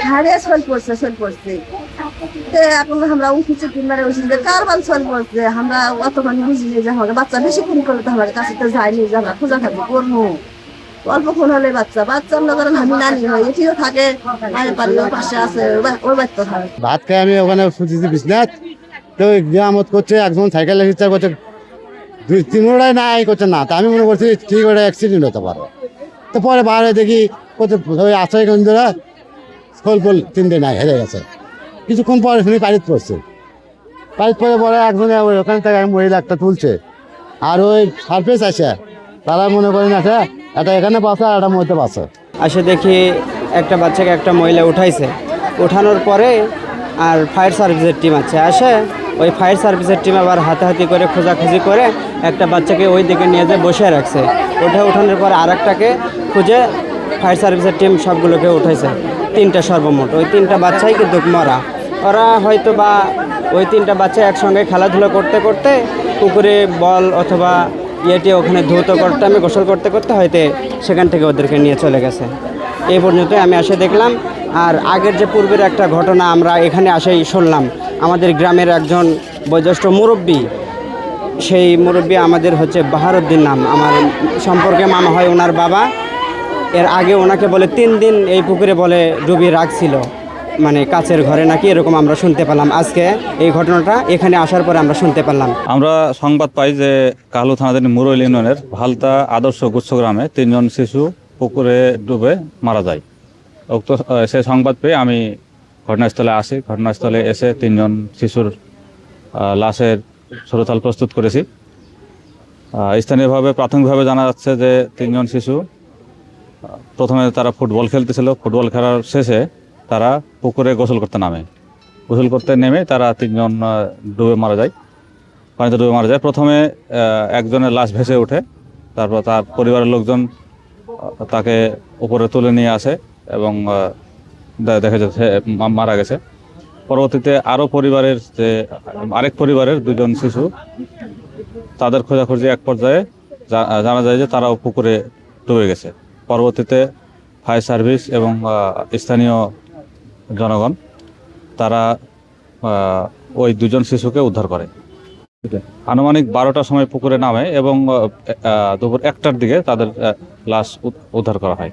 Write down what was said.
হারে সল পড়ছে এখন আমরা উঠেছি তিনবারে উঠেছি কারবার সল পড়ছে আমরা অত মানে বুঝিনি যে আমাদের বাচ্চা বেশি খুন করলে তো আমাদের কাছে তো যায়নি যে আমরা খোঁজাখাজি করবো অল্পক্ষণ হলে বাচ্চার নগর আমি নানি হয় এটিও থাকে মায়ের বাড়ির পাশে আছে ওর বাচ্চা থাকে ভাত খেয়ে আমি ওখানে শুনতেছি বিশ্বনাথ তো গ্রামত করছে একজন সাইকেল চিকিৎসা করছে দুই তিন ওটাই নাই করছে না তা আমি মনে করছি ঠিক ওটা অ্যাক্সিডেন্ট হতে পারে তো পরে বাইরে দেখি করছে ওই আশ্রয়গঞ্জরা ফল তিনটে নাই হেরে গেছে কিছুক্ষণ পরে শুনি পারিত পড়ছে পরে একজনে ওখান থেকে মহিলা একটা তুলছে আর ওই সার্ফেস আছে তারা মনে করেন আছে এটা এখানে পাশে আর একটা মধ্যে পাশে আসে দেখি একটা বাচ্চাকে একটা মহিলা উঠাইছে উঠানোর পরে আর ফায়ার সার্ভিসের টিম আছে আসে ওই ফায়ার সার্ভিসের টিম আবার হাতাহাতি করে খোঁজাখুঁজি করে একটা বাচ্চাকে ওই দিকে নিয়ে যেয়ে বসে রাখছে ওঠানোর পরে আর একটাকে খুঁজে ফায়ার সার্ভিসের টিম সবগুলোকে উঠাইছে তিনটা সর্বমোট ওই তিনটা বাচ্চাই কিন্তু মরা ওরা হয়তো বা ওই তিনটা বাচ্চা একসঙ্গে খেলাধুলা করতে করতে পুকুরে বল অথবা ইয়েটি ওখানে ধৌত করতে আমি গোসল করতে করতে হয়তো সেখান থেকে ওদেরকে নিয়ে চলে গেছে এই পর্যন্ত আমি এসে দেখলাম। আর আগের যে পূর্বের একটা ঘটনা আমরা এখানে আসেই শুনলাম আমাদের গ্রামের একজন বয়োজ্যেষ্ঠ মুরব্বী সেই মুরব্বী আমাদের হচ্ছে বাহারুদ্দিন নাম আমার সম্পর্কে মামা হয় ওনার বাবা এর আগে ওনাকে বলে 3 দিন এই পুকুরে বলে ডুবিয়ে রাখছিল মানে কাচের ঘরে নাকি এরকম আমরা শুনতে পেলাম আজকে এই ঘটনাটা এখানে আসার পরে আমরা শুনতে পেলাম। আমরা সংবাদ পাই যে কালু থানাধীন মুরইল ইউনিয়নের ভালতা আদর্শ গুচ্ছ গ্রামে 3 জন শিশু পুকুরে ডুবে মারা যায়। উক্ত সে সংবাদ পেয়ে আমি ঘটনাস্থলে আসি। ঘটনাস্থলে এসে 3 জন শিশুর লাশের সরতাল প্রস্তুত করেছি। স্থানীয়ভাবে প্রাথমিকভাবে জানা যাচ্ছে যে 3 জন শিশু প্রথমে তারা ফুটবল খেলতেছিল। ফুটবল খেলার শেষে তারা পুকুরে গোসল করতে নামে। গোসল করতে নেমে তারা 3 জন ডুবে মারা যায়, পানিতে ডুবে মারা যায়। প্রথমে একজনের লাশ ভেসে ওঠে, তারপর তার পরিবারের লোকজন তাকে উপরে তুলে নিয়ে আসে এবং দেখা যাচ্ছে মারা গেছে। পরবর্তীতে আরও পরিবারের যে আরেক পরিবারের 2 জন শিশু তাদের খোঁজাখুঁজি এক পর্যায়ে জানা যায় যে তারাও পুকুরে ডুবে গেছে। পরবর্তীতে ফায়ার সার্ভিস এবং স্থানীয় জনগণ তারা ওই 2 জন শিশুকে উদ্ধার করে। আনুমানিক 12টার সময় পুকুরে নামে এবং দুপুর 1টার দিকে তাদের লাশ উদ্ধার করা হয়।